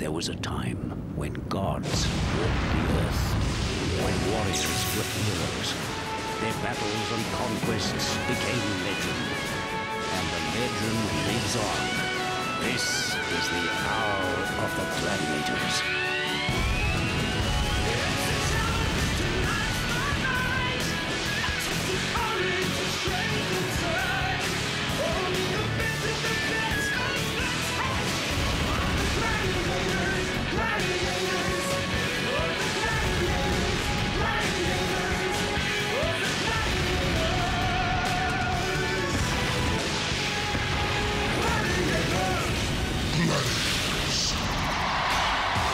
There was a time when gods walked the earth, when warriors were heroes. Their battles and conquests became legend, and the legend lives on. This is the hour of the Gladiators.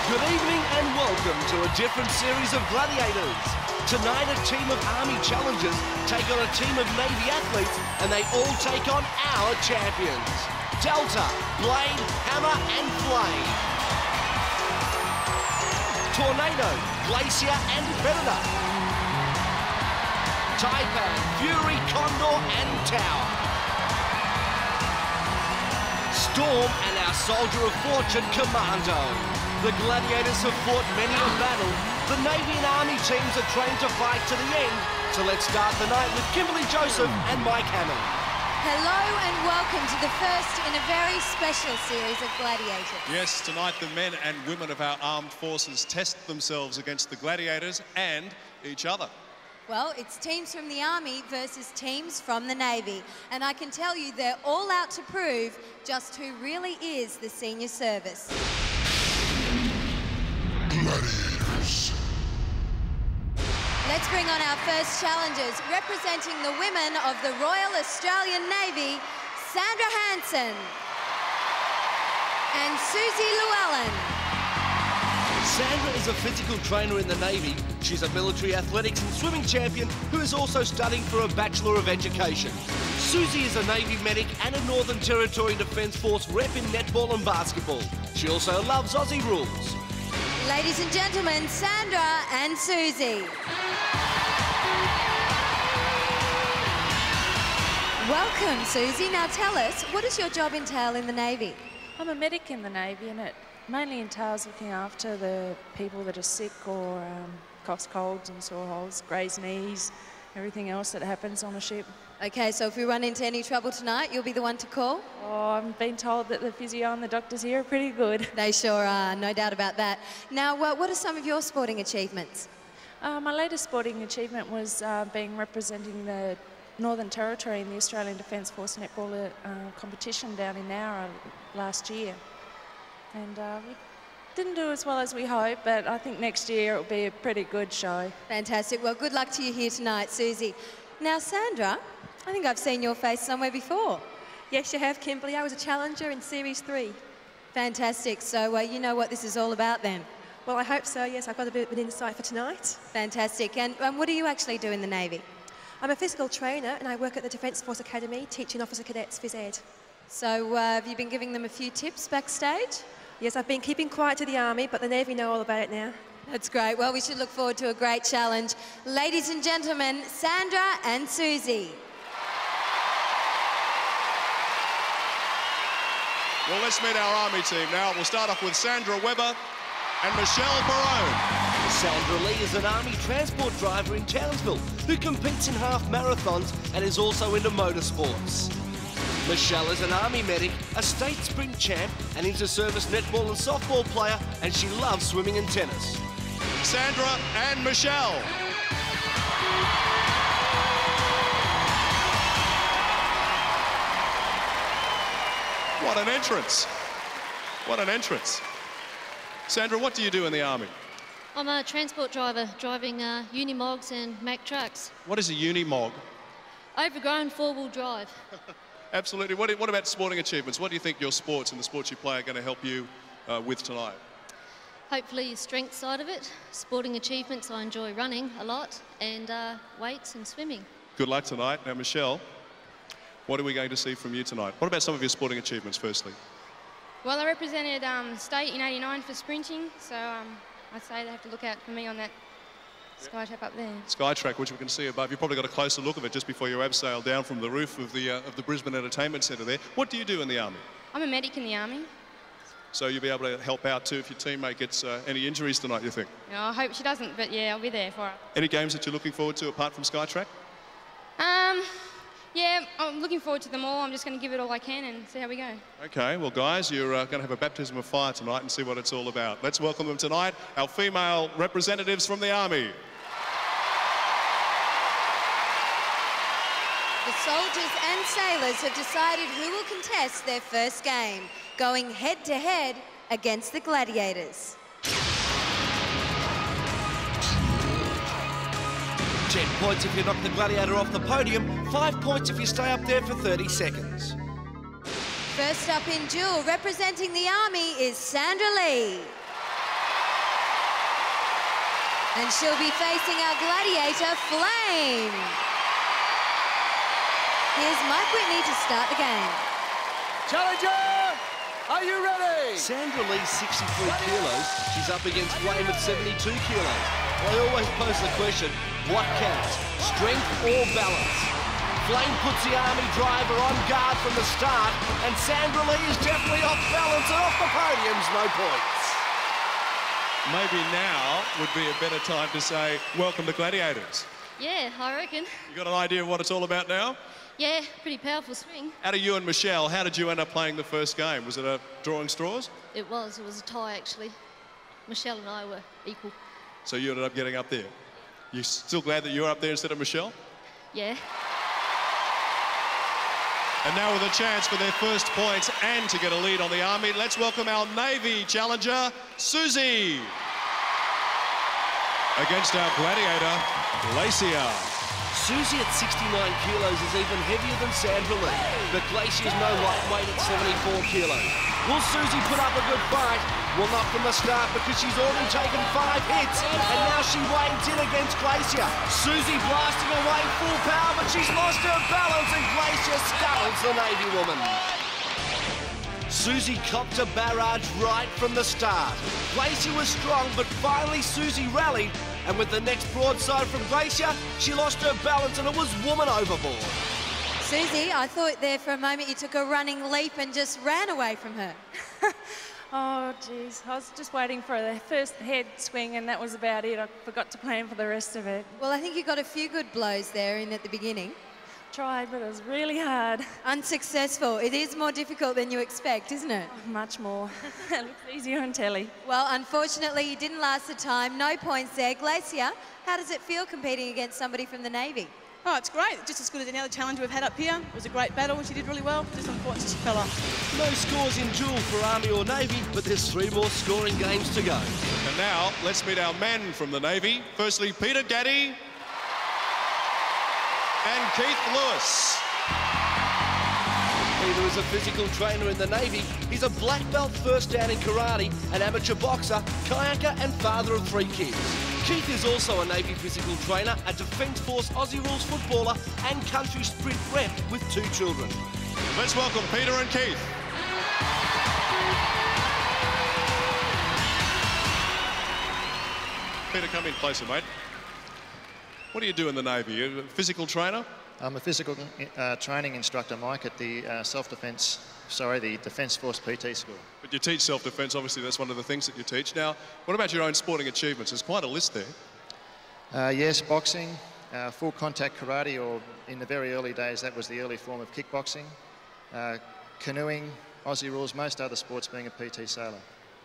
Good evening and welcome to a different series of Gladiators. Tonight a team of Army challengers take on a team of Navy athletes and they all take on our champions. Delta, Blade, Hammer and Flame. Tornado, Glacier and Predator. Taipan, Fury, Condor and Tower. Storm and our Soldier of Fortune, Commando. The Gladiators have fought many a battle. The Navy and Army teams are trained to fight to the end. So let's start the night with Kimberly Joseph and Mike Hammond. Hello and welcome to the first in a very special series of Gladiators. Yes, tonight the men and women of our armed forces test themselves against the Gladiators and each other. Well, it's teams from the Army versus teams from the Navy. And I can tell you they're all out to prove just who really is the senior service. Gladiators. Let's bring on our first challengers, representing the women of the Royal Australian Navy, Sandra Hansen and Susie Llewellyn. Sandra is a physical trainer in the Navy. She's a military athletics and swimming champion who is also studying for a Bachelor of Education. Susie is a Navy medic and a Northern Territory Defence Force rep in netball and basketball. She also loves Aussie rules. Ladies and gentlemen, Sandra and Susie. Welcome, Susie. Now tell us, what does your job entail in the Navy? I'm a medic in the Navy, and it mainly entails looking after the people that are sick or coughs, colds and sore holes, grazed knees, everything else that happens on a ship. Okay, so if we run into any trouble tonight, you'll be the one to call? Oh, I've been told that the physio and the doctors here are pretty good. They sure are, no doubt about that. Now, what are some of your sporting achievements? My latest sporting achievement was representing the Northern Territory in the Australian Defence Force netball competition down in Nowra last year. And we didn't do as well as we hoped, but I think next year it'll be a pretty good show. Fantastic. Well, good luck to you here tonight, Susie. Now, Sandra, I think I've seen your face somewhere before. Yes, you have, Kimberly. I was a challenger in Series 3. Fantastic. So you know what this is all about then? Well, I hope so, yes. I've got a bit of an insight for tonight. Fantastic. And what do you actually do in the Navy? I'm a physical trainer and I work at the Defence Force Academy teaching officer cadets phys ed. So have you been giving them a few tips backstage? Yes, I've been keeping quiet to the Army, but the Navy know all about it now. That's great. Well, we should look forward to a great challenge. Ladies and gentlemen, Sandra and Susie. Well, let's meet our Army team now. We'll start off with Sandra Webber and Michelle Barone. Sandra Lee is an Army transport driver in Townsville who competes in half marathons and is also into motorsports. Michelle is an Army medic, a state sprint champ, an inter-service netball and softball player, and she loves swimming and tennis. Sandra and Michelle. What an entrance. What an entrance. Sandra, what do you do in the Army? I'm a transport driver, driving Unimogs and Mack trucks. What is a Unimog? Overgrown four-wheel drive. Absolutely. What about sporting achievements? What do you think your sports and the sports you play are going to help you with tonight? Hopefully the strength side of it. Sporting achievements, I enjoy running a lot, and weights and swimming. Good luck tonight. Now, Michelle, what are we going to see from you tonight? What about some of your sporting achievements, firstly? Well, I represented state in '89 for sprinting, so I'd say they have to look out for me on that SKYTRACK up there. SKYTRACK, which we can see above. You've probably got a closer look of it just before you abseil down from the roof of the Brisbane Entertainment Centre there. What do you do in the Army? I'm a medic in the Army. So you'll be able to help out too if your teammate gets any injuries tonight, you think? I hope she doesn't, but yeah, I'll be there for her. Any games that you're looking forward to apart from SKYTRACK? Yeah, I'm looking forward to them all. I'm just going to give it all I can and see how we go. Okay, well, guys, you're going to have a baptism of fire tonight and see what it's all about. Let's welcome them tonight, our female representatives from the Army. The soldiers and sailors have decided who will contest their first game, going head-to-head against the Gladiators. 10 points if you knock the Gladiator off the podium, 5 points if you stay up there for 30 seconds. First up in duel, representing the Army, is Sandra Lee. And she'll be facing our Gladiator, Flame. Here's Mike Whitney to start the game. Challenger, are you ready? Sandra Lee's 63 kilos. She's up against Flame at 72 kilos. I always pose the question, what counts, strength or balance? Flame puts the Army driver on guard from the start, and Sandra Lee is definitely off balance and off the podiums, no points. Maybe now would be a better time to say, welcome to Gladiators. Yeah, I reckon. You got an idea of what it's all about now? Yeah, pretty powerful swing. Out of you and Michelle, how did you end up playing the first game? Was it a drawing straws? It was a tie actually. Michelle and I were equal. So you ended up getting up there. You still glad that you were up there instead of Michelle? Yeah. And now with a chance for their first points and to get a lead on the Army, let's welcome our Navy challenger, Susie. Against our Gladiator, Glacier. Susie at 69 kilos is even heavier than Sandra Lee, but Glacier's no lightweight at 74 kilos. Will Susie put up a good fight? Well, not from the start because she's already taken 5 hits, and now she wades in against Glacier. Susie blasting away full power, but she's lost her balance, and Glacier scuttles the Navy woman. Susie copped a barrage right from the start. Glacier was strong, but finally Susie rallied, and with the next broadside from Glacier, she lost her balance and it was woman overboard. Susie, I thought there for a moment you took a running leap and just ran away from her. Oh, geez. I was just waiting for the first head swing, and that was about it. I forgot to plan for the rest of it. Well, I think you got a few good blows there in at the beginning. Tried, but it was really hard. Unsuccessful. It is more difficult than you expect, isn't it? Much more. It looks easier on telly. Well, unfortunately, you didn't last the time. No points there. Glacier, how does it feel competing against somebody from the Navy? Oh, it's great. Just as good as any other challenger we've had up here. It was a great battle. She did really well. Just unfortunately she fell off. No scores in duel for Army or Navy, but there's 3 more scoring games to go. And now, let's meet our men from the Navy. Firstly, Peter Gaddy and Keith Lewis. Peter is a physical trainer in the Navy. He's a black belt first dan in karate, an amateur boxer, kayaker and father of 3 kids. Keith is also a Navy physical trainer, a Defence Force Aussie Rules footballer and country sprint rep with 2 children. Let's welcome Peter and Keith. Peter, come in closer, mate. What do you do in the Navy? You're a physical trainer? I'm a physical training instructor, Mike, at the the Defence Force PT school. But you teach self-defence, obviously that's one of the things that you teach. Now, what about your own sporting achievements? There's quite a list there. Yes, boxing, full contact karate, or in the very early days, that was the early form of kickboxing, canoeing, Aussie Rules, most other sports being a PT sailor.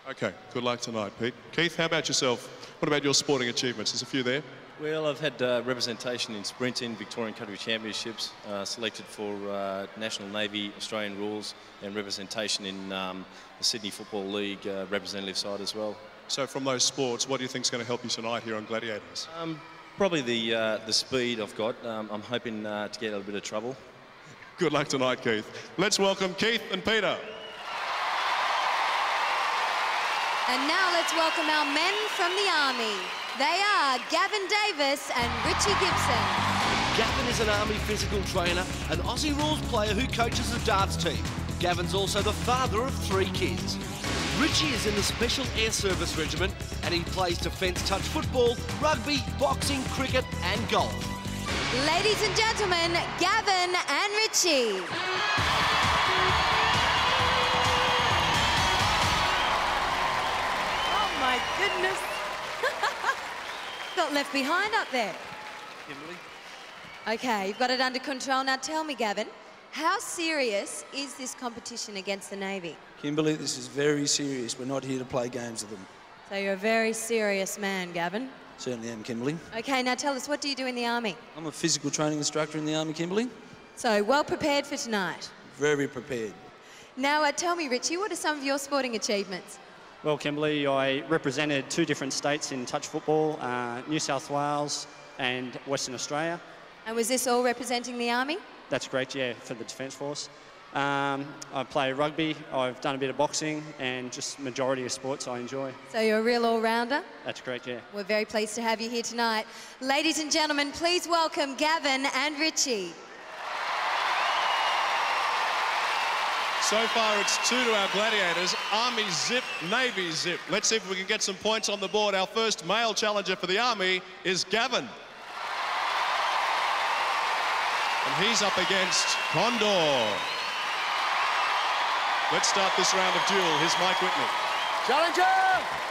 Okay, good luck tonight, Pete. Keith, how about yourself? What about your sporting achievements? There's a few there. Well, I've had representation in sprinting, Victorian Country Championships, selected for National Navy, Australian Rules, and representation in the Sydney Football League representative side as well. So from those sports, what do you think is going to help you tonight here on Gladiators? Probably the speed I've got. I'm hoping to get out of a bit of trouble. Good luck tonight, Keith. Let's welcome Keith and Peter. And now let's welcome our men from the Army. They are Gavin Davis and Richie Gibson. Gavin is an Army physical trainer, an Aussie Rules player who coaches the darts team. Gavin's also the father of 3 kids. Richie is in the Special Air Service Regiment and he plays defence touch football, rugby, boxing, cricket and golf. Ladies and gentlemen, Gavin and Richie. my goodness. Got left behind up there. Kimberly. Okay, you've got it under control. Now tell me, Gavin, how serious is this competition against the Navy? Kimberly, this is very serious. We're not here to play games with them. So you're a very serious man, Gavin. Certainly am, Kimberly. Okay, now tell us, what do you do in the Army? I'm a physical training instructor in the Army, Kimberly. So, well prepared for tonight? Very prepared. Now, tell me, Richie, what are some of your sporting achievements? Well, Kimberly, I represented 2 different states in touch football, New South Wales and Western Australia. And was this all representing the Army? That's correct, yeah, for the Defence Force. I play rugby, I've done a bit of boxing, and just majority of sports I enjoy. So you're a real all-rounder? That's correct, yeah. We're very pleased to have you here tonight. Ladies and gentlemen, please welcome Gavin and Richie. So far, it's 2 to our Gladiators. Army zip, Navy zip. Let's see if we can get some points on the board. Our first male challenger for the Army is Gavin. And he's up against Condor. Let's start this round of duel. Here's Mike Whitney. Challenger,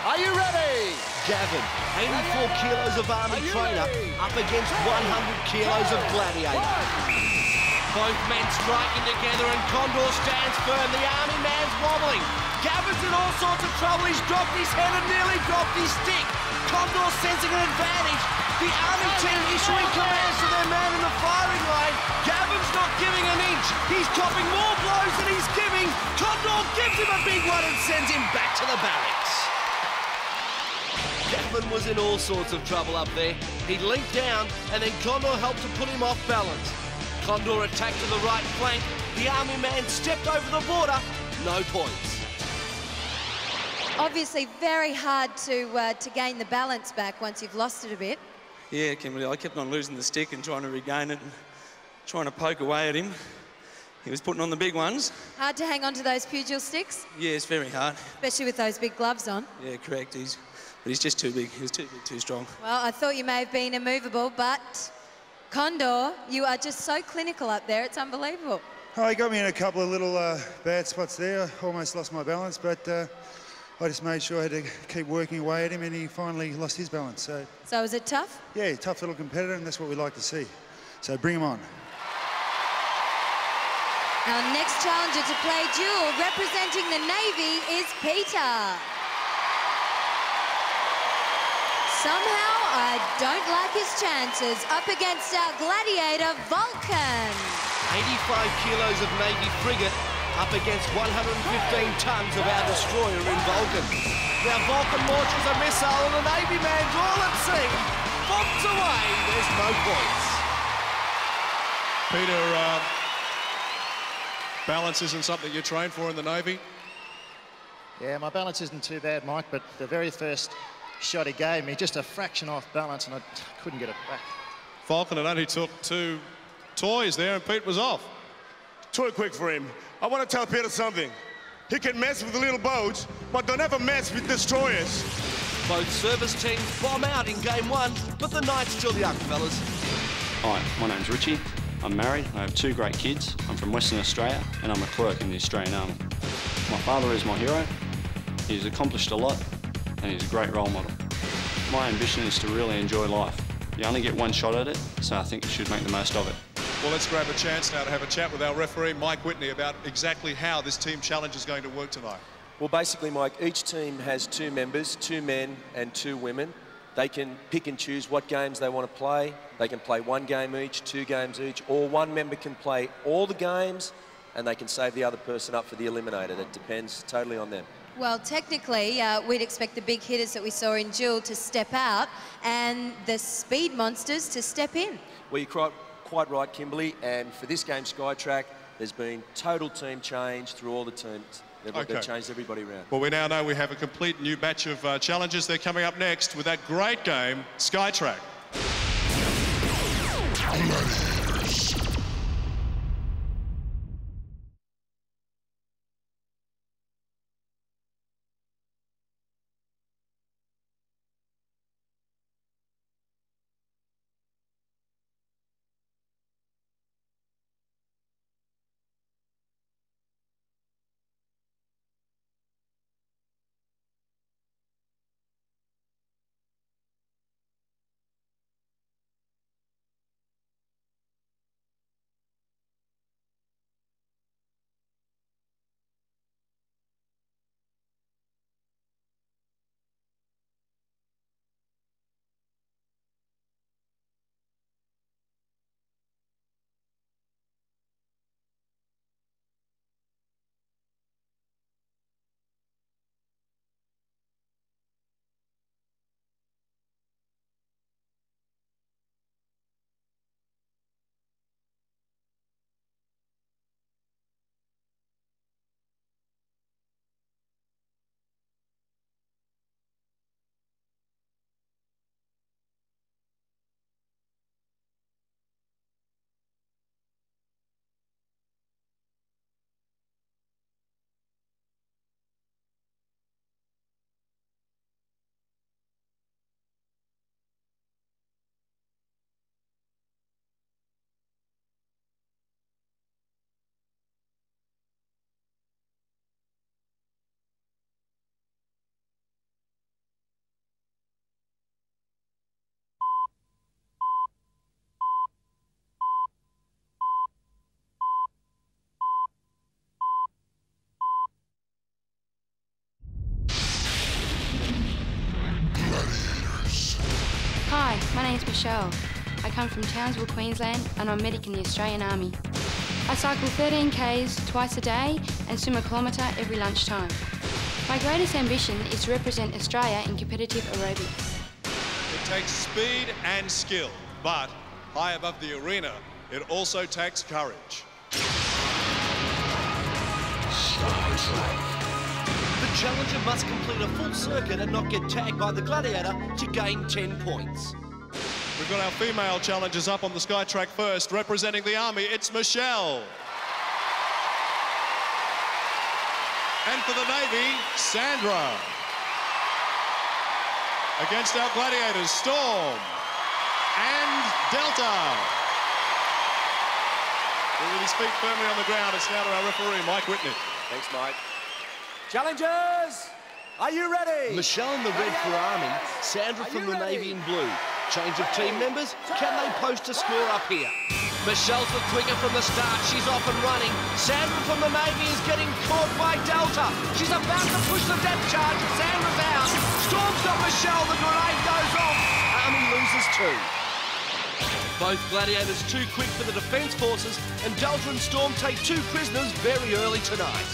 are you ready? Gavin, 84 kilos of Army trainer up against 100 kilos of Gladiator. Both men striking together and Condor stands firm. The Army man's wobbling. Gavin's in all sorts of trouble. He's dropped his head and nearly dropped his stick. Condor sensing an advantage. The Army team issuing commands to their man in the firing line. Gavin's not giving an inch. He's copping more blows than he's giving. Condor gives him a big one and sends him back to the barracks. Gavin was in all sorts of trouble up there. He leaped down and then Condor helped to put him off balance. Condor attacked to the right flank. The Army man stepped over the border. No points. Obviously very hard to gain the balance back once you've lost it a bit. Yeah, Kimberly, I kept on losing the stick and trying to regain it and trying to poke away at him. He was putting on the big ones. Hard to hang on to those pugil sticks? Yeah, it's very hard. Especially with those big gloves on. Yeah, correct. But he's just too big. He was too big, too strong. Well, I thought you may have been immovable, but Condor, you are just so clinical up there, it's unbelievable. Oh, he got me in a couple of little bad spots there. I almost lost my balance, but I just made sure I had to keep working away at him, and he finally lost his balance. So was it tough? Yeah, tough little competitor, and that's what we like to see. So bring him on. Our next challenger to play duel, representing the Navy, is Peter. Somehow, I don't like his chances up against our Gladiator, Vulcan. 85 kilos of Navy frigate up against 115 tons of our destroyer in Vulcan. Now Vulcan launches a missile and the Navy man's all at sea. Bobs away, there's no points. Peter, balance isn't something you train for in the Navy? Yeah, my balance isn't too bad, Mike, but the very first shot he gave me, just a fraction off balance, and I couldn't get it back. Vulcan, it only took 2 toys there and Pete was off. Too quick for him. I want to tell Peter something. He can mess with the little boats, but don't ever mess with destroyers. Both service teams bomb out in game 1, but the night's still young, fellas. Hi, my name's Richie. I'm married, I have 2 great kids. I'm from Western Australia and I'm a clerk in the Australian Army. My father is my hero. He's accomplished a lot and he's a great role model. My ambition is to really enjoy life. You only get one shot at it, so I think you should make the most of it. Well, let's grab a chance now to have a chat with our referee, Mike Whitney, about exactly how this team challenge is going to work tonight. Well, basically, Mike, each team has 2 members, 2 men and 2 women. They can pick and choose what games they want to play. They can play 1 game each, 2 games each, or 1 member can play all the games and they can save the other person up for the eliminator. That depends totally on them. Well, technically, we'd expect the big hitters that we saw in duel to step out and the speed monsters to step in. Well, you're quite right, Kimberly, and for this game, SKYTRACK, there's been total team change through all the teams. They've changed everybody around. Well, we now know we have a complete new batch of challenges. They're coming up next with that great game, SKYTRACK. Gladiators. name's Michelle. I come from Townsville, Queensland, and I'm a medic in the Australian Army. I cycle 13 Ks twice a day and swim a kilometre every lunchtime. My greatest ambition is to represent Australia in competitive aerobics. It takes speed and skill, but high above the arena, it also takes courage. SKYTRACK. The challenger must complete a full circuit and not get tagged by the Gladiator to gain 10 points. We've got our female challengers up on the SKYTRACK first. Representing the Army, it's Michelle. And for the Navy, Sandra. Against our Gladiators, Storm and Delta. With his feet firmly on the ground, it's now to our referee, Mike Whitney. Thanks, Mike. Challengers, are you ready? Michelle in the red for Army, Sandra from the Navy in blue. Change of team members, can they post a score up here? Michelle's the quicker from the start, she's off and running. Sandra from the Navy is getting caught by Delta. She's about to push the depth charge, Sandra's out. Storm's got Michelle, the grenade goes off. Army loses 2. Both Gladiators too quick for the Defence Forces, and Delta and Storm take 2 prisoners very early tonight.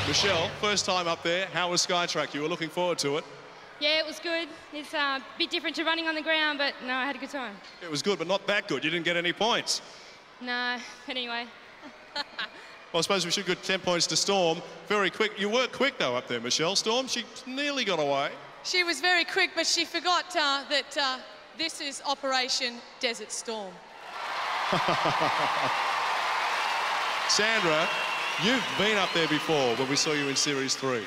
Michelle, first time up there, how was SKYTRACK? You were looking forward to it? Yeah, it was good. It's a bit different to running on the ground, but no, I had a good time. It was good, but not that good. You didn't get any points. No, but anyway. Well, I suppose we should get 10 points to Storm. Very quick. You were quick, though, up there, Michelle. Storm, she nearly got away. She was very quick, but she forgot that this is Operation Desert Storm. Sandra, you've been up there before when we saw you in Series 3.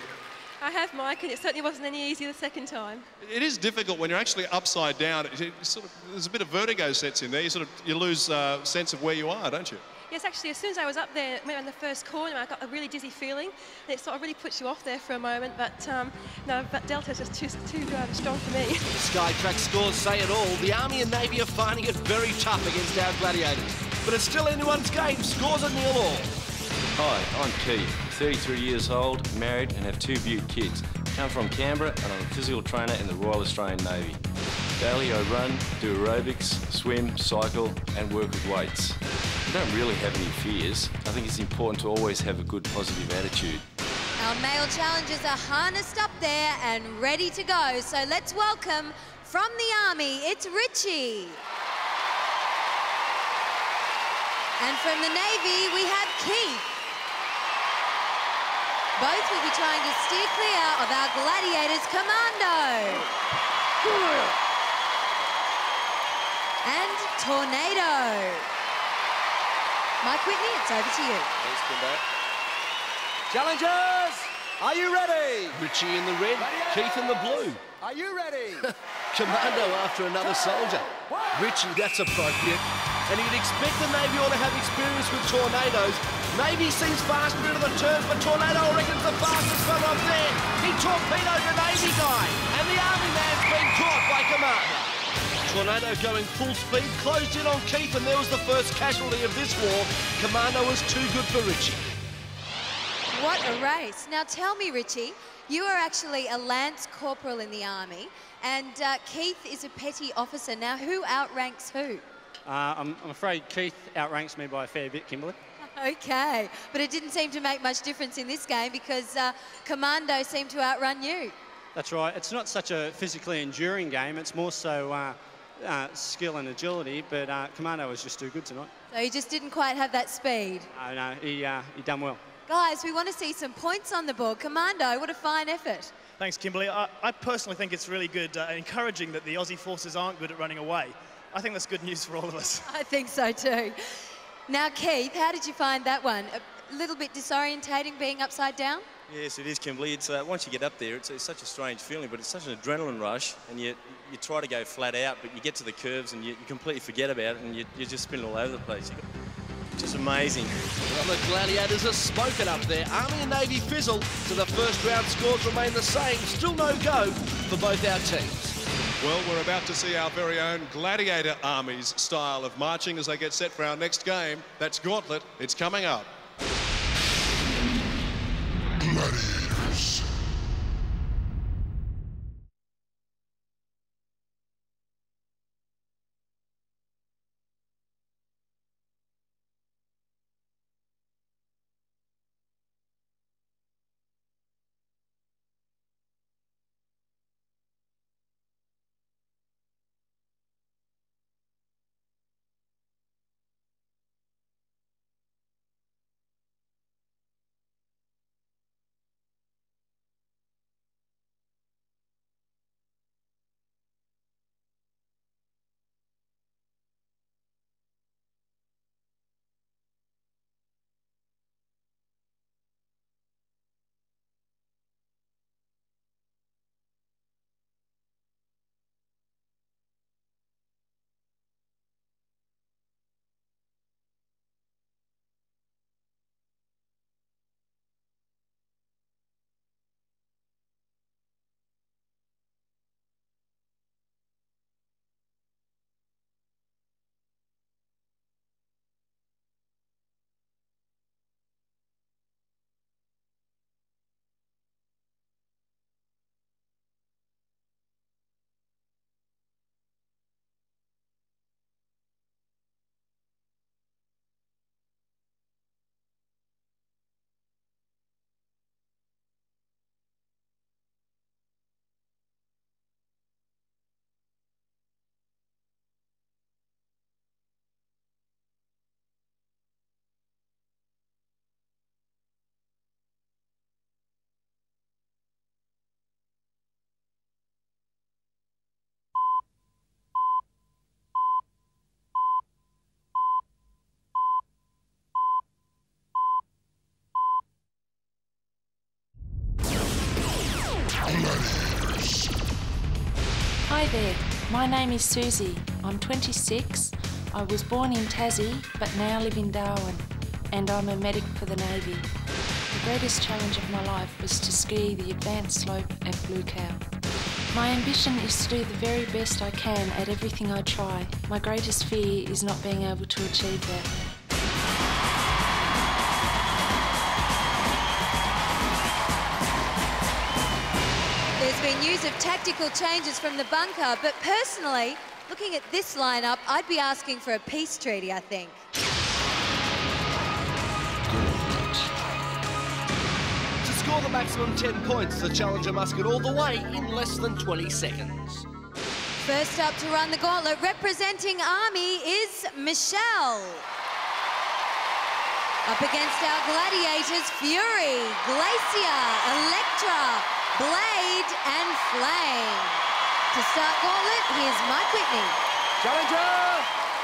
I have, Mike, and it certainly wasn't any easier the second time. It is difficult when you're actually upside down. There's a bit of vertigo sets in there. You lose sense of where you are, don't you? Yes, actually, as soon as I was up there, went around the first corner, I got a really dizzy feeling. And it sort of really puts you off there for a moment, but no, but Delta's just too strong for me. The SKYTRACK scores say it all. The Army and Navy are finding it very tough against our Gladiators. But it's still anyone's game. Scores are 0-all. Hi, I'm Keith, 33 years old, married and have 2 beaut kids. Come from Canberra and I'm a physical trainer in the Royal Australian Navy. Daily I run, do aerobics, swim, cycle and work with weights. I don't really have any fears. I think it's important to always have a good positive attitude. Our male challengers are harnessed up there and ready to go. So let's welcome from the Army, it's Richie. And from the Navy, we have Keith. Both will be trying to steer clear of our Gladiators Commando. And Tornado. Mike Whitney, it's over to you. Thanks, Kimbo. Challengers, are you ready? Richie in the red, Keith in the blue. Are you ready? Commando after another soldier. Richie, that's appropriate. And you'd expect the Navy ought to have experience with tornadoes. Navy seems faster into the turns, but Tornado reckons the fastest fella up there. He torpedoed the Navy guy, and the Army man's been caught by Commando. Tornado going full speed, closed in on Keith, and there was the first casualty of this war. Commando was too good for Richie. What a race. Now tell me, Richie, you are actually a Lance Corporal in the Army, and Keith is a petty officer. Now, who outranks who? I'm afraid Keith outranks me by a fair bit, Kimberly. Okay, but it didn't seem to make much difference in this game because Commando seemed to outrun you. That's right. It's not such a physically enduring game. It's more so skill and agility, but Commando was just too good tonight. So he just didn't quite have that speed. No, he done well. Guys, we want to see some points on the board. Commando, what a fine effort. Thanks, Kimberly. I personally think it's really good, encouraging that the Aussie forces aren't good at running away. I think that's good news for all of us. I think so too. Now, Keith, how did you find that one? A little bit disorientating being upside down? Yes, it is, Kimberly. It's once you get up there, it's such a strange feeling, but it's such an adrenaline rush, and you try to go flat out, but you get to the curves and you completely forget about it, and you just spin all over the place. Just amazing. Well, the Gladiators are smoking up there. Army and Navy fizzle, so the first round scores remain the same. Still no go for both our teams. Well, we're about to see our very own Gladiator Army's style of marching as they get set for our next game. That's Gauntlet. It's coming up. Gladiators. there. My name is Susie. I'm 26. I was born in Tassie, but now live in Darwin, and I'm a medic for the Navy. The greatest challenge of my life was to ski the advanced slope at Blue Cow. My ambition is to do the very best I can at everything I try. My greatest fear is not being able to achieve that. There's been news of tactical changes from the bunker, but personally, looking at this lineup, I'd be asking for a peace treaty, I think. To score the maximum 10 points, the challenger must get all the way in less than 20 seconds. First up to run the gauntlet, representing Army, is Michelle. Up against our Gladiators, Fury, Glacier, Electra, Blade and Flame. To start gauntlet, here's Mike Whitney. Challenger,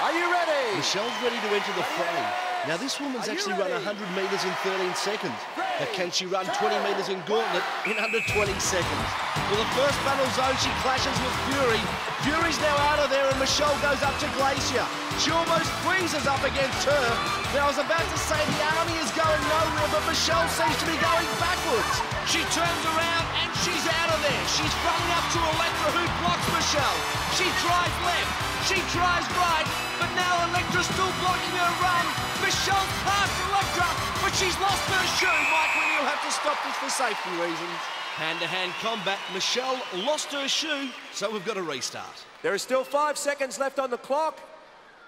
are you ready? Michelle's ready to enter the fray. Now this woman's actually run 100 metres in 13 seconds. But can she run 20 metres in gauntlet in under 20 seconds? Well, the first battle zone, she clashes with Fury. Fury's now out of there and Michelle goes up to Glacier. She almost freezes up against her. Now, I was about to say the Army is going nowhere, but Michelle seems to be going backwards. She turns around and she's out of there. She's running up to Electra, who blocks Michelle. She tries left, she tries right, but now Electra's still blocking her run. Michelle's past Electra, but she's lost her shoe. Mike Whitney will have to stop this for safety reasons. Hand-to-hand combat, Michelle lost her shoe, so we've got to restart. There is still 5 seconds left on the clock.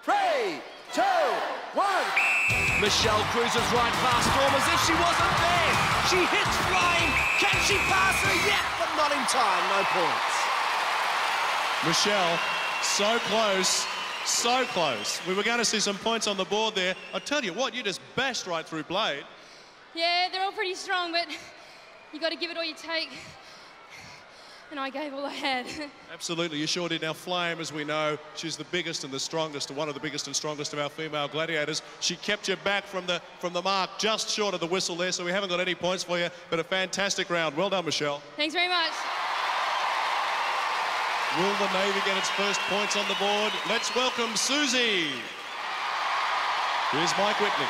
3, 2, 1. Michelle cruises right past Storm as if she wasn't there. She hits Flame. Can she pass her? Yeah, but not in time. No points. Michelle, so close, so close. We were going to see some points on the board there. I tell you what, you just bashed right through Blade. Yeah, they're all pretty strong, but you got to give it all you take. And I gave all I had. Absolutely, you sure did. Now, Flame, as we know, she's the biggest and the strongest, one of the biggest and strongest of our female gladiators. She kept you back from the mark, just short of the whistle there, so we haven't got any points for you, but a fantastic round. Well done, Michelle. Thanks very much. Will the Navy get its first points on the board? Let's welcome Susie. Here's Mike Whitney.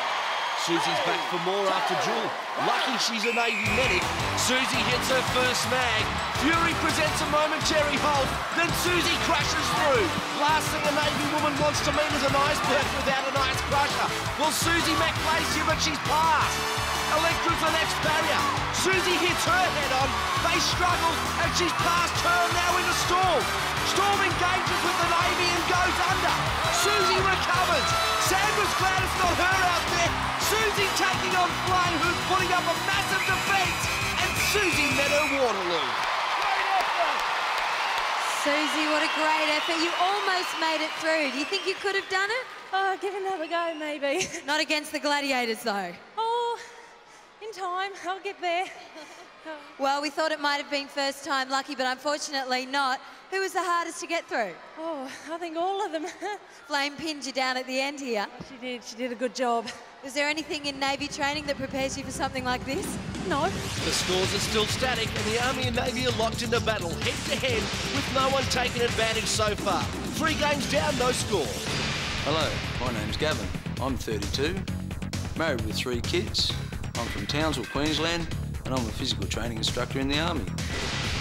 Susie's back for more after Jewel. Lucky she's a Navy medic. Susie hits her first snag. Fury presents a momentary halt. Then Susie crashes through. Last thing a Navy woman wants to meet is an iceberg without an ice crusher. Well, Susie met Glacier, but she's passed. Electra's the next barrier. Susie hits her head on. They struggle, and she's past her now into Storm. Storm engages with the Navy and goes under. Susie recovers. Sandra's glad it's not her out there. Susie taking on Flame, who's putting up a massive defence. And Susie met her Waterloo. Susie, what a great effort. You almost made it through. Do you think you could have done it? Oh, give it another go, maybe. Not against the Gladiators, though. Oh, in time. I'll get there. Well, we thought it might have been first time lucky, but unfortunately not. Who was the hardest to get through? Oh, I think all of them. Flame pinned you down at the end here. She did. She did a good job. Was there anything in Navy training that prepares you for something like this? No. The scores are still static, and the Army and Navy are locked into battle, head-to-head, with no one taking advantage so far. 3 games down, no score. Hello, my name's Gavin. I'm 32, married with 3 kids. I'm from Townsville, Queensland, and I'm a physical training instructor in the Army.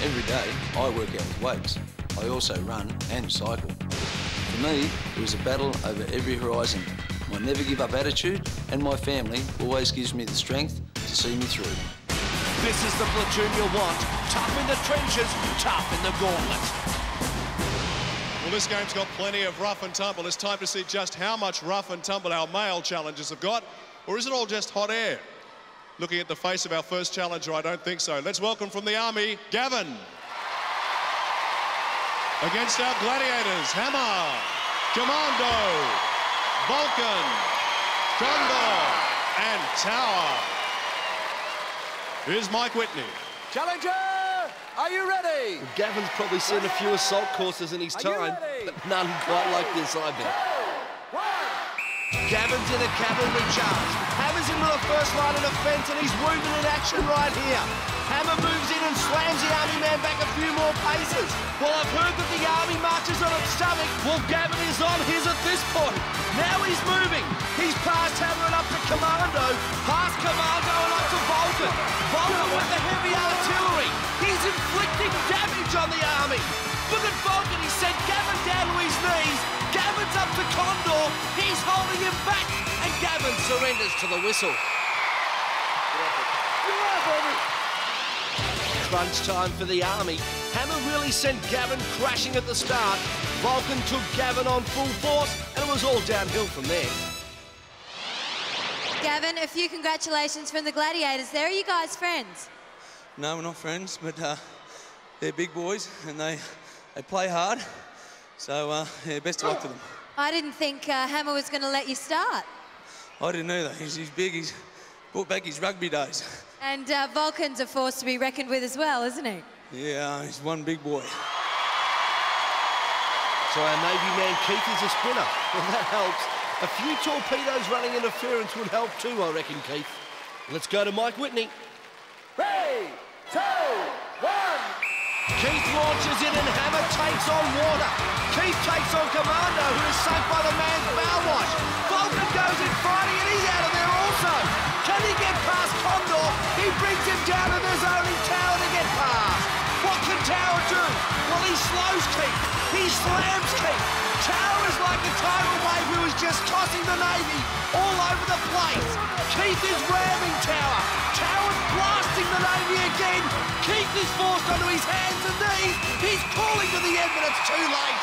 Every day, I work out with weights. I also run and cycle. For me, it was a battle over every horizon. My never give up attitude and my family always gives me the strength to see me through. This is the platoon you want. Tough in the trenches, tough in the gauntlet. Well, this game's got plenty of rough and tumble. It's time to see just how much rough and tumble our male challengers have got, or is it all just hot air? Looking at the face of our first challenger, I don't think so. Let's welcome from the Army, Gavin. Against our Gladiators, Hammer, Commando, Vulcan, Condor, and Tower. Here's Mike Whitney. Challenger, are you ready? Well, Gavin's probably seen a few assault courses in his time, but none quite like this, I bet. Gavin's in a cavalry charge. Hammer's into the first line of defence and he's wounded in action right here. Hammer moves in and slams the Army man back a few more paces. Well, I've heard that the Army marches on its stomach. Well, Gavin is on his at this point. Now he's moving. He's past Hammer and up to Commando. Past Commando and up to Vulcan. Vulcan with the heavy artillery. He's inflicting damage on the Army. Look at Vulcan. He sent Gavin down to his knees. Gavin's up to Condor. He's holding him back. And Gavin surrenders to the whistle. Crunch time for the Army. Hammer really sent Gavin crashing at the start. Vulcan took Gavin on full force, and it was all downhill from there. Gavin, a few congratulations from the Gladiators. There, are you guys friends? No, we're not friends, but they're big boys and they play hard. So, yeah, best of luck to them. I didn't think Hammer was going to let you start. I didn't either. He's big. He's brought back his rugby days. And Vulcan's a force to be reckoned with as well, isn't he? Yeah, he's one big boy. So our Navy man Keith is a spinner. Well, that helps. A few torpedoes running interference would help too, I reckon, Keith. Let's go to Mike Whitney. 3, 2, 1. Keith launches in and Hammer takes on water. Keith takes on Commando, who is sunk by the man's bow wash. Vulcan goes in fighting and he's out of there also. Can he get past Condor? He brings him down and there's only Tower to get past. What can Tower do? Well, he slows Keith. He slams Keith. Tower is like a tidal wave who is just tossing the Navy all over the place. Keith is ramming Tower. Tower's blasting the Navy again. Keith is forced onto his hands and knees. He's calling to the end, but it's too late.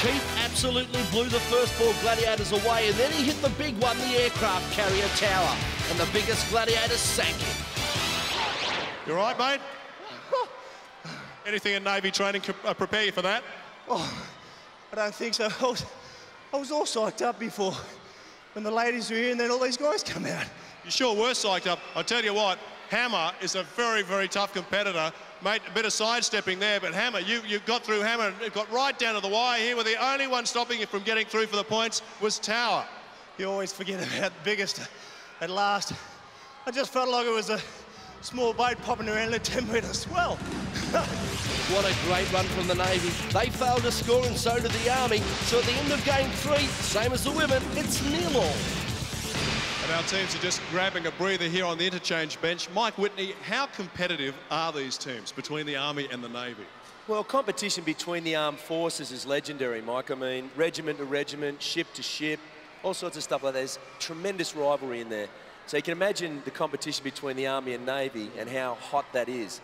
Keith absolutely blew the first 4 Gladiators away, and then he hit the big one, the aircraft carrier Tower, and the biggest Gladiators sank him. You all right, mate? Anything in Navy training prepare you for that? Oh, I don't think so. I was all psyched up before when the ladies were here and then all these guys come out. You sure were psyched up. I'll tell you what, Hammer is a very, very tough competitor. Mate, a bit of sidestepping there, but Hammer, you got through Hammer and got right down to the wire here, where the only one stopping you from getting through for the points was Tower. You always forget about the biggest at last. I just felt like it was a small boat popping around a 10-metre swell. What a great run from the Navy. They failed to score and so did the Army. So at the end of game 3, same as the women, it's 0-0. And our teams are just grabbing a breather here on the interchange bench. Mike Whitney, how competitive are these teams between the Army and the Navy? Well, competition between the armed forces is legendary, Mike. I mean, regiment to regiment, ship to ship, all sorts of stuff like that. There's tremendous rivalry in there. So you can imagine the competition between the Army and Navy and how hot that is.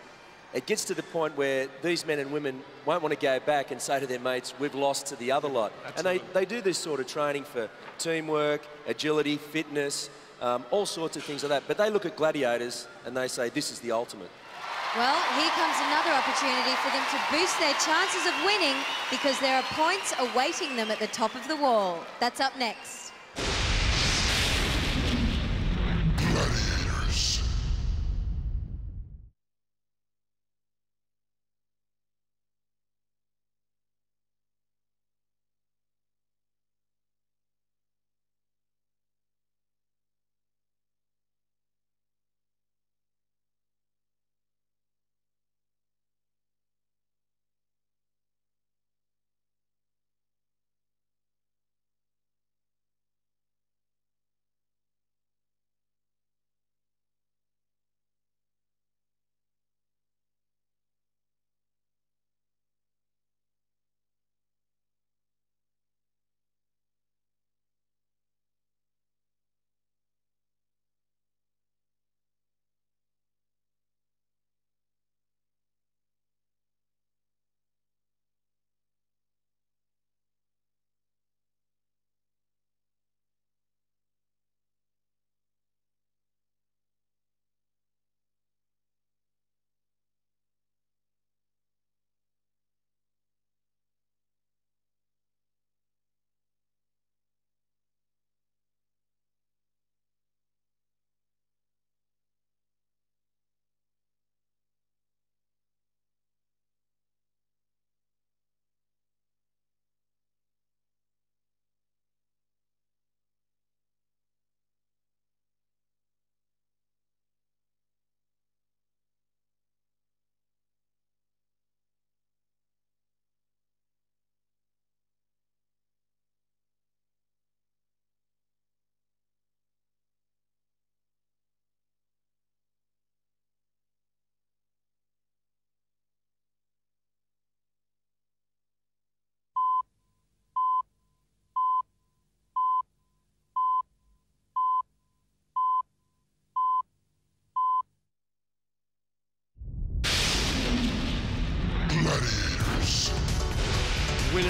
It gets to the point where these men and women won't want to go back and say to their mates, we've lost to the other lot. Absolutely. And they do this sort of training for teamwork, agility, fitness, all sorts of things like that. But they look at Gladiators and they say, this is the ultimate. Well, here comes another opportunity for them to boost their chances of winning because there are points awaiting them at the top of the wall. That's up next. Gladiators.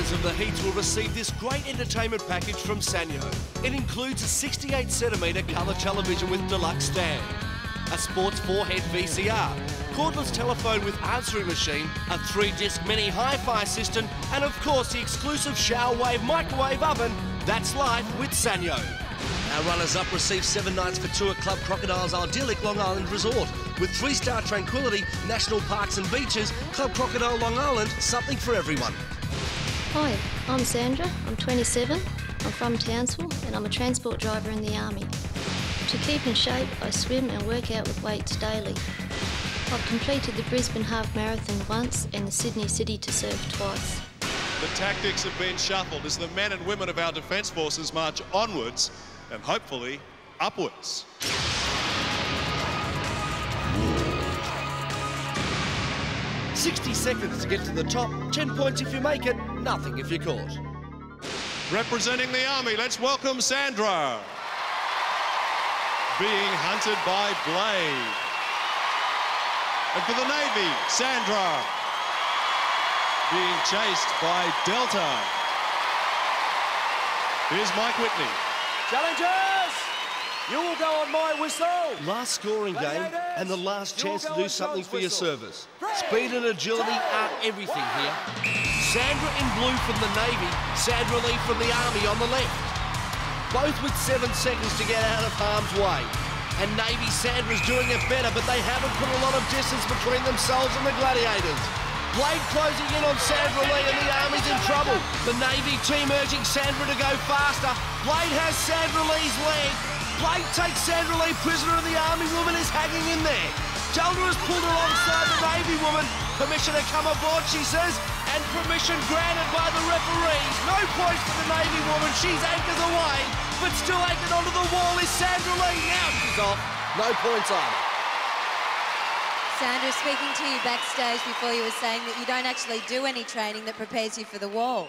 Winners of the heats will receive this great entertainment package from Sanyo. It includes a 68cm colour television with deluxe stand, a sports 4-head VCR, cordless telephone with answering machine, a 3-disc mini hi-fi system, and of course the exclusive shower wave microwave oven. That's life with Sanyo. Our runners-up received 7 nights for 2 at Club Crocodile's idyllic Long Island Resort. With 3-star tranquility, national parks and beaches, Club Crocodile Long Island, something for everyone. Hi, I'm Sandra, I'm 27, I'm from Townsville and I'm a transport driver in the Army. To keep in shape, I swim and work out with weights daily. I've completed the Brisbane Half Marathon once and the Sydney City to Surf twice. The tactics have been shuffled as the men and women of our Defence Forces march onwards and hopefully upwards. "60 seconds to get to the top, 10 points if you make it, nothing if you're caught." Representing the Army, let's welcome Sandra. Being hunted by Blade. And for the Navy, Sandra. Being chased by Delta. Here's Mike Whitney. Challengers, you will go on my whistle. Last scoring game and the last chance to do something for your service. Speed and agility are everything here. Sandra in blue from the Navy, Sandra Lee from the Army on the left. Both with 7 seconds to get out of harm's way. And Navy Sandra's doing it better, but they haven't put a lot of distance between themselves and the Gladiators. Blade closing in on Sandra Lee and the Army's in trouble. The Navy team urging Sandra to go faster. Blade has Sandra Lee's leg. Blade takes Sandra Lee prisoner and the Army woman is hanging in there. Delta has pulled alongside the Navy woman. Permission to come aboard, she says, and permission granted by the referees. No points for the Navy woman. She's anchors away, but still anchored onto the wall is Sandra Lee. Now she's off. No points either. Sandra, speaking to you backstage before, you were saying that you don't actually do any training that prepares you for the wall.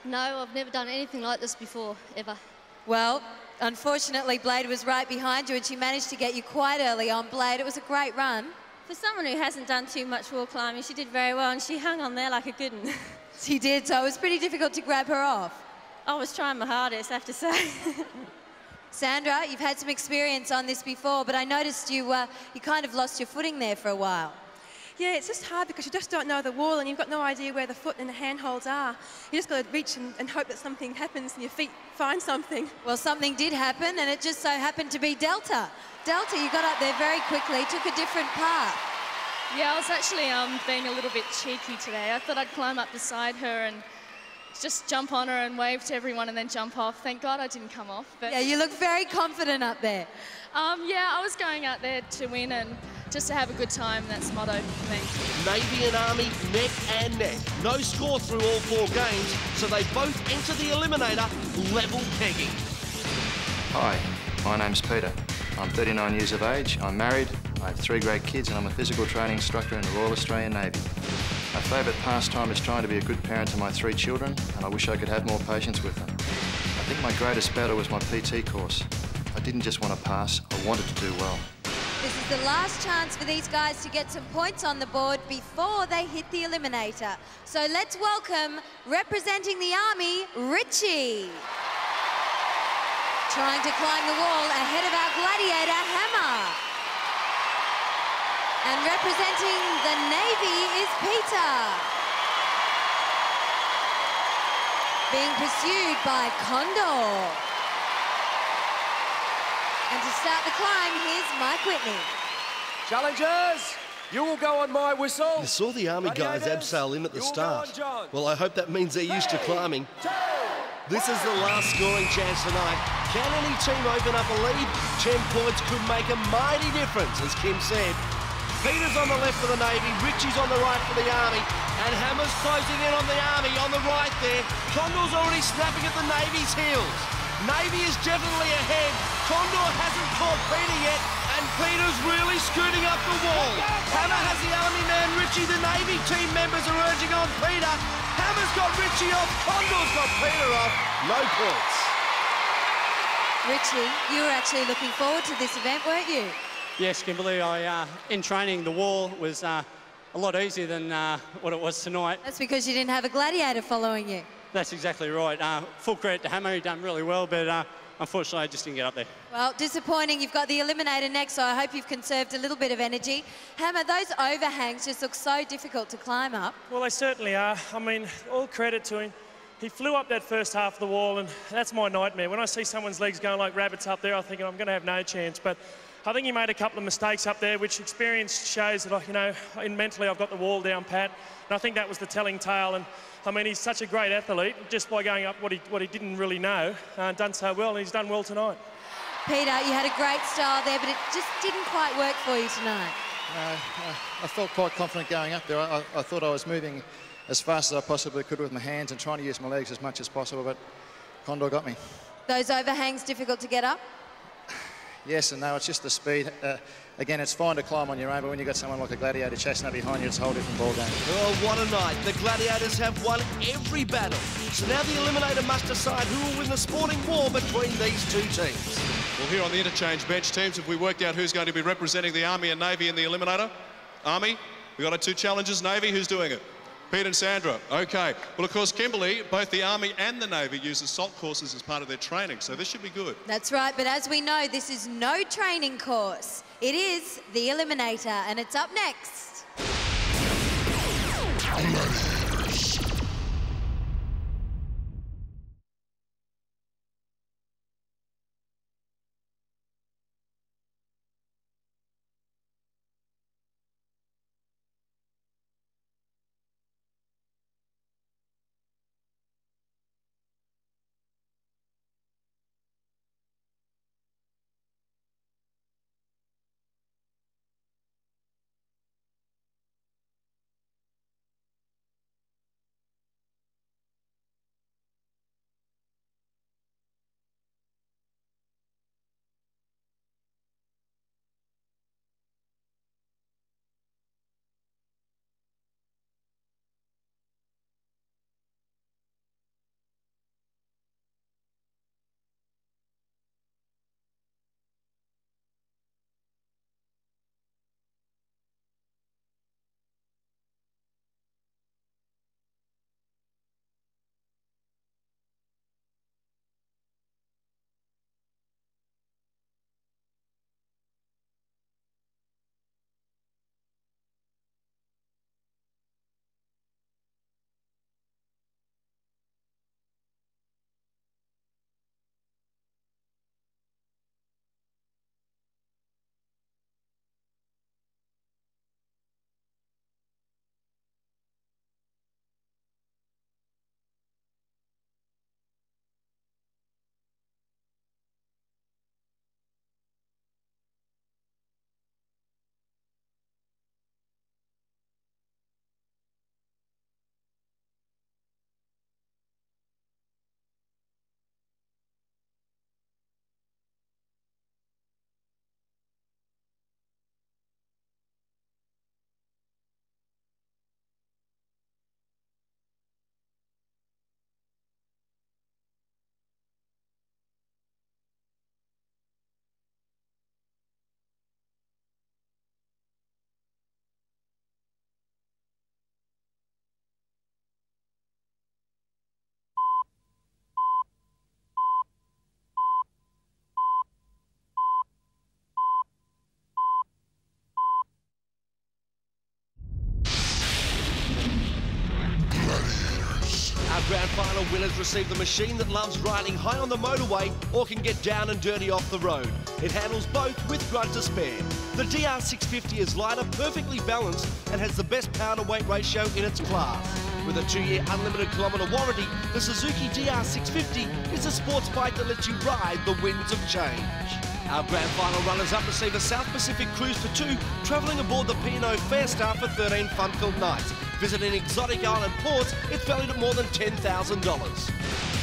No, I've never done anything like this before, ever. Well, unfortunately, Blade was right behind you and she managed to get you quite early on. Blade, it was a great run. For someone who hasn't done too much wall climbing, she did very well and she hung on there like a good one. She did, so it was pretty difficult to grab her off. I was trying my hardest, I have to say. Sandra, you've had some experience on this before, but I noticed you kind of lost your footing there for a while. Yeah, it's just hard because you just don't know the wall and you've got no idea where the foot and the handholds are. You just got to reach and hope that something happens and your feet find something. Well, something did happen and it just so happened to be Delta. Delta, you got up there very quickly, took a different path. Yeah, I was actually being a little bit cheeky today. I thought I'd climb up beside her and just jump on her and wave to everyone and then jump off. Thank God I didn't come off. But yeah, you look very confident up there. Yeah, I was going out there to win and just to have a good time. That's the motto for me. Navy and Army neck and neck. No score through all 4 games, so they both enter the eliminator level pegging. Hi, my name's Peter. I'm 39 years of age, I'm married, I have 3 great kids and I'm a physical training instructor in the Royal Australian Navy. My favourite pastime is trying to be a good parent to my 3 children, and I wish I could have more patience with them. I think my greatest battle was my PT course. I didn't just want to pass, I wanted to do well. This is the last chance for these guys to get some points on the board before they hit the eliminator. So let's welcome, representing the Army, Richie. Trying to climb the wall ahead of our Gladiator, Hammer. And representing the Navy is Peter. Being pursued by Condor. And to start the climb, here's Mike Whitney. Challengers, you will go on my whistle. I saw the Army guys abseil in at the start. Well, I hope that means they're used to climbing. This is the last scoring chance tonight. Can any team open up a lead? 10 points could make a mighty difference, as Kim said. Peter's on the left for the Navy, Richie's on the right for the Army, and Hammer's closing in on the Army on the right there. Condor's already snapping at the Navy's heels. Navy is definitely ahead. Condor hasn't caught Peter yet, and Peter's really scooting up the wall. Hammer has the Army man, Richie. The Navy team members are urging on Peter. Hammer's got Richie off, Condor's got Peter off. No points. Richie, you were actually looking forward to this event, weren't you? Yes, Kimberly, in training, the wall was a lot easier than what it was tonight. That's because you didn't have a Gladiator following you. That's exactly right. Full credit to Hammer, he done really well, but unfortunately I just didn't get up there. Well, disappointing. You've got the eliminator next, so I hope you've conserved a little bit of energy. Hammer, those overhangs just look so difficult to climb up. Well, they certainly are. I mean, all credit to him. He flew up that first half of the wall, and that's my nightmare. When I see someone's legs going like rabbits up there, I think I'm going to have no chance. But I think he made a couple of mistakes up there, which experience shows that, you know, mentally I've got the wall down pat. And I think that was the telling tale. And I mean, he's such a great athlete, just by going up what he didn't really know, done so well, and he's done well tonight. Peter, you had a great style there, but it just didn't quite work for you tonight. I felt quite confident going up there. I thought I was moving as fast as I possibly could with my hands and trying to use my legs as much as possible, but Condor got me. Those overhangs difficult to get up? Yes and no, it's just the speed. Again, it's fine to climb on your own, but when you've got someone like a Gladiator chasing up behind you, it's a whole different ballgame. Oh, what a night. The Gladiators have won every battle. So now the Eliminator must decide who will win the sporting war between these two teams. Well, here on the interchange bench, teams, have we worked out who's going to be representing the Army and Navy in the Eliminator? Army, we got our two challenges. Navy, who's doing it? Pete and Sandra. Okay. Well, of course, Kimberley, both the Army and the Navy use assault courses as part of their training, so this should be good. That's right, but as we know, this is no training course. It is the Eliminator, and it's up next. Gladiators. Our grand final winners receive the machine that loves riding high on the motorway or can get down and dirty off the road. It handles both with grunt to spare. The DR650 is lighter, perfectly balanced and has the best power to weight ratio in its class. With a 2-year unlimited kilometre warranty, the Suzuki DR650 is a sports bike that lets you ride the winds of change. Our grand final runners-up receive a South Pacific cruise for two, travelling aboard the P&O Fairstar for 13 fun-filled nights. Visiting exotic island ports, it's valued at more than $10,000.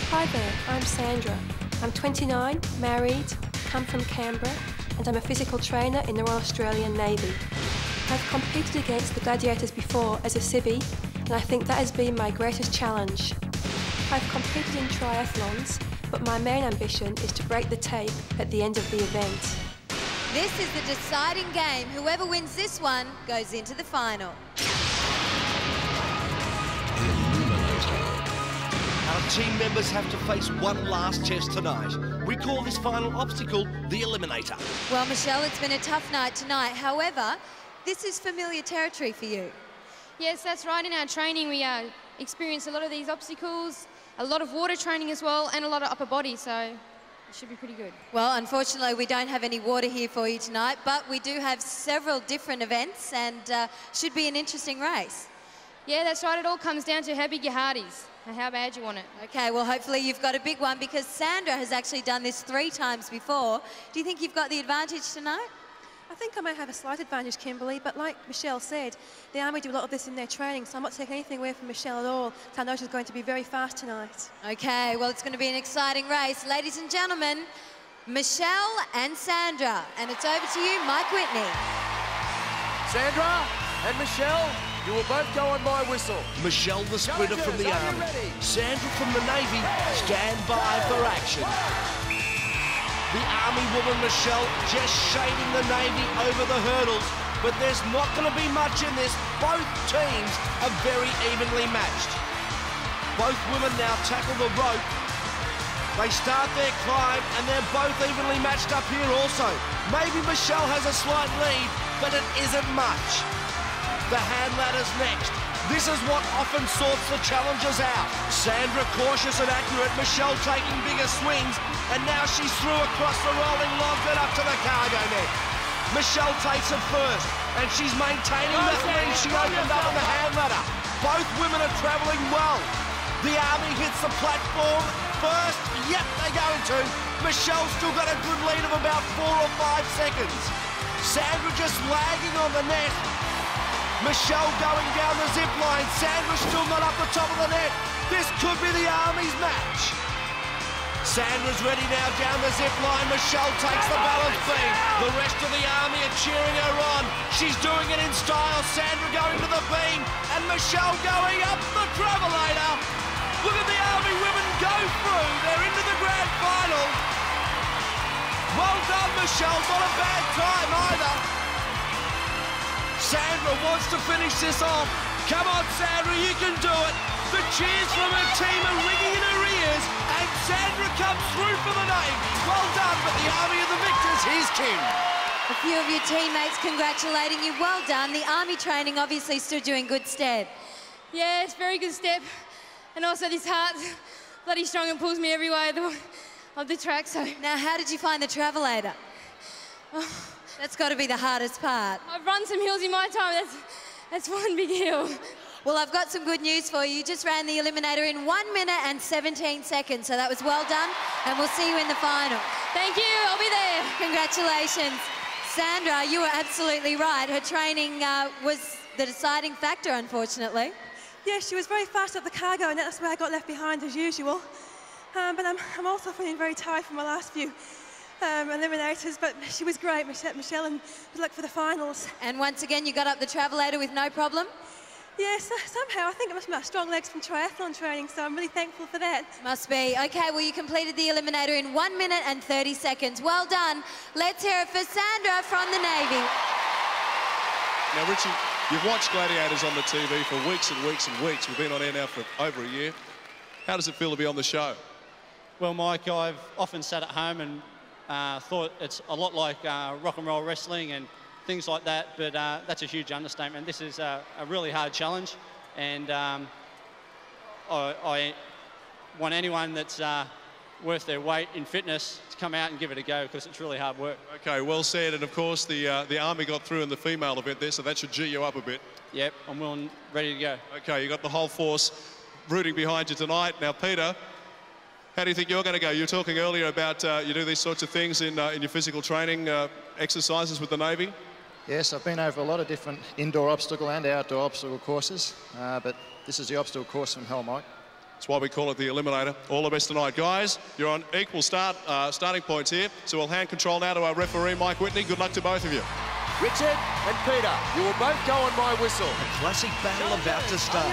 Hi there, I'm Sandra. I'm 29, married, come from Canberra, and I'm a physical trainer in the Royal Australian Navy. I've competed against the Gladiators before as a civvy, and I think that has been my greatest challenge. I've competed in triathlons, but my main ambition is to break the tape at the end of the event. This is the deciding game. Whoever wins this one goes into the final. Our Our team members have to face one last test tonight. We call this final obstacle the Eliminator. Well, Michelle, it's been a tough night tonight. However, this is familiar territory for you. Yes, that's right. In our training, we experience a lot of these obstacles, a lot of water training as well, and a lot of upper body, so it should be pretty good. Well, unfortunately, we don't have any water here for you tonight, but we do have several different events and should be an interesting race. Yeah, that's right. It all comes down to how big your heart is and how bad you want it. Okay, well, hopefully you've got a big one because Sandra has actually done this 3 times before. Do you think you've got the advantage tonight? I think I may have a slight advantage, Kimberly, but like Michelle said, the Army do a lot of this in their training, so I'm not taking anything away from Michelle at all. So I know she's going to be very fast tonight. Okay, well, it's going to be an exciting race. Ladies and gentlemen, Michelle and Sandra. And it's over to you, Mike Whitney. Sandra and Michelle, you will both go on my whistle. Michelle, the sprinter from the Army. Sandra from the Navy, stand by for action. The Army woman, Michelle, just shading the Navy over the hurdles, but there's not going to be much in this. Both teams are very evenly matched. Both women now tackle the rope. They start their climb, and they're both evenly matched up here also. Maybe Michelle has a slight lead, but it isn't much. The hand ladder's next. This is what often sorts the challengers out. Sandra cautious and accurate, Michelle taking bigger swings, and now she's through across the rolling log and up to the cargo net. Michelle takes it first, and she's maintaining that lead she opened up on the hand ladder. Both women are travelling well. The Army hits the platform first. Yep, they go into. Michelle's still got a good lead of about 4 or 5 seconds. Sandra just lagging on the net. Michelle going down the zip line. Sandra's still not up the top of the net. This could be the Army's match. Sandra's ready now down the zip line. Michelle takes the balance beam. The rest of the Army are cheering her on. She's doing it in style. Sandra going to the beam and Michelle going up the travelator. Look at the Army women go through. They're into the grand final. Well done, Michelle. Not a bad time either. Sandra wants to finish this off. Come on, Sandra, you can do it. The cheers from her team are ringing in her ears, and Sandra comes through for the Navy. Well done, but the Army of the victors, here's Kim. A few of your teammates congratulating you. Well done. The Army training obviously stood you in good stead. Yeah, it's a very good step. And also this heart's bloody strong and pulls me every way of the track. So now, how did you find the travelator? Oh, that's got to be the hardest part. I've run some hills in my time. That's one big hill. Well, I've got some good news for you. You just ran the Eliminator in 1 minute and 17 seconds. So that was well done, and we'll see you in the final. Thank you. I'll be there. Congratulations. Sandra, you were absolutely right. Her training was the deciding factor, unfortunately. Yeah, she was very fast up the cargo, and that's where I got left behind as usual. But I'm also feeling very tired from my last few eliminators, but she was great, Michelle, and good luck for the finals. And once again, you got up the travelator with no problem? Yes, somehow. I think it must be my strong legs from triathlon training, so I'm really thankful for that. Must be. Okay, well, you completed the Eliminator in 1 minute and 30 seconds. Well done. Let's hear it for Sandra from the Navy. Now, Richie, you've watched Gladiators on the TV for weeks and weeks and weeks. We've been on air now for over a year. How does it feel to be on the show? Well, Mike, I've often sat at home and thought it's a lot like rock and roll wrestling and things like that, but that's a huge understatement. This is a really hard challenge, and I want anyone that's worth their weight in fitness to come out and give it a go, because it's really hard work. Okay, well said. And of course, the Army got through in the female event there, so that should G you up a bit. Yep, I'm willing, ready to go. Okay, you got the whole force rooting behind you tonight. Now, Peter, how do you think you're going to go? You were talking earlier about you do these sorts of things in your physical training exercises with the Navy. Yes, I've been over a lot of different indoor obstacle and outdoor obstacle courses, but this is the obstacle course from hell, Mike. That's why we call it the Eliminator. All the best tonight. Guys, you're on equal starting points here, so we'll hand control now to our referee, Mike Whitney. Good luck to both of you. Richard and Peter, you will both go on my whistle. A classic battle about to start.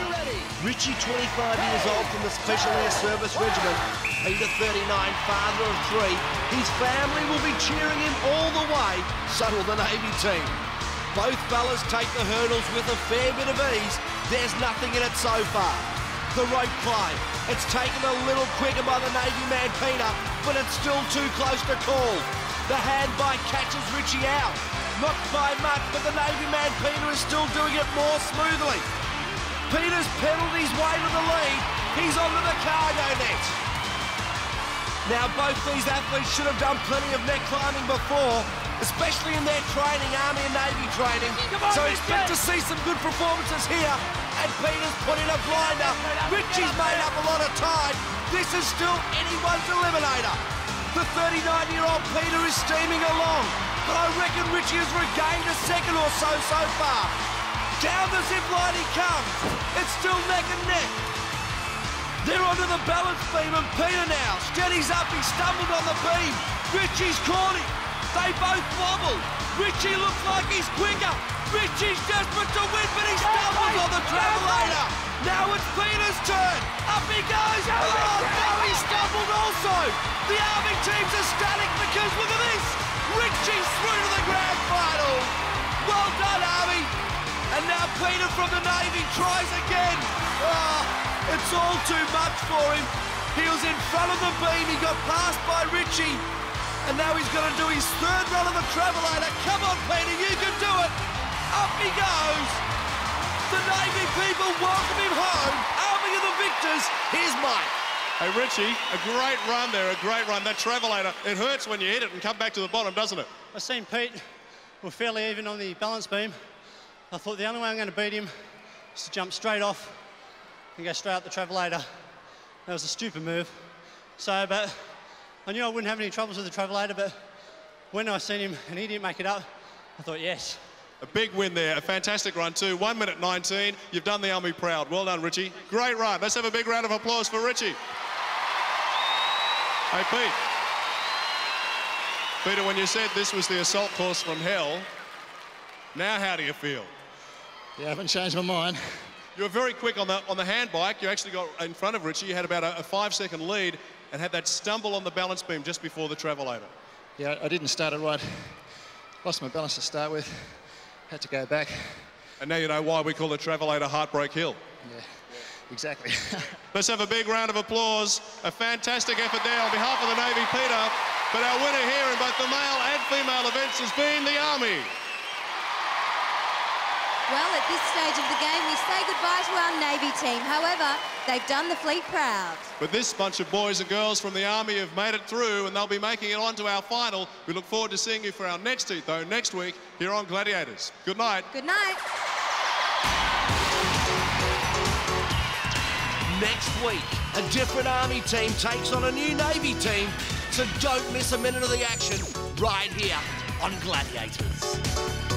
Richie, 25 years old from the Special Air Service Regiment. Peter, 39, father of 3. His family will be cheering him all the way, so will the Navy team. Both fellas take the hurdles with a fair bit of ease. There's nothing in it so far. The rope climb. It's taken a little quicker by the Navy man Peter, but it's still too close to call. The hand bike catches Richie out. Not by much, but the Navy man Peter is still doing it more smoothly. Peter's pedalled his way to the lead. He's onto the cargo net. Now, both these athletes should have done plenty of net climbing before, especially in their training, Army and Navy training. So expect to see some good performances here. And Peter's put in a blinder. Richie's made up a lot of time. This is still anyone's eliminator. The 39-year-old Peter is steaming along, but I reckon Richie has regained a second or so far. Down the zip line he comes. It's still neck and neck. They're onto the balance beam, and Peter now steadies up. He stumbled on the beam. Richie's caught him. They both wobble. Richie looks like he's quicker. Richie's desperate to win, but he stumbles on the travelator. Now it's Peter's turn. Up he goes. Oh, no, he stumbled also. The Army team's ecstatic because look at this. Richie's through to the grand final. Well done, Army. And now Peter from the Navy tries again. It's all too much for him. He was in front of the beam. He got passed by Richie. And now he's going to do his third run of the travelator. Come on, Peter, you can do it. Up he goes. The Navy people welcome him home. Army of the victors. Here's Mike. Hey, Richie, a great run there, a great run. That travelator, it hurts when you hit it and come back to the bottom, doesn't it? I seen Pete were fairly even on the balance beam. I thought the only way I'm going to beat him is to jump straight off and go straight up the travelator. That was a stupid move. So, but I knew I wouldn't have any troubles with the travelator, but when I seen him and he didn't make it up, I thought, yes. A big win there, a fantastic run too. 1 minute 19. You've done the Army proud. Well done, Richie. Great run. Let's have a big round of applause for Richie. Hey, Pete. Peter, when you said this was the assault course from hell, now how do you feel? Yeah, I haven't changed my mind. You were very quick on the hand bike. You actually got in front of Richie. You had about a 5-second lead and had that stumble on the balance beam just before the travelator. Yeah, I didn't start it right. Lost my balance to start with. Had to go back. And now you know why we call the travelator Heartbreak Hill. Yeah, exactly. Let's have a big round of applause. A fantastic effort there on behalf of the Navy, Peter. But our winner here in both the male and female events has been the Army. Well, at this stage of the game, we say goodbye to our Navy team. However, they've done the fleet proud. But this bunch of boys and girls from the Army have made it through, and they'll be making it on to our final. We look forward to seeing you for our next heat, though, next week here on Gladiators. Good night. Good night. Next week, a different Army team takes on a new Navy team, so don't miss a minute of the action right here on Gladiators.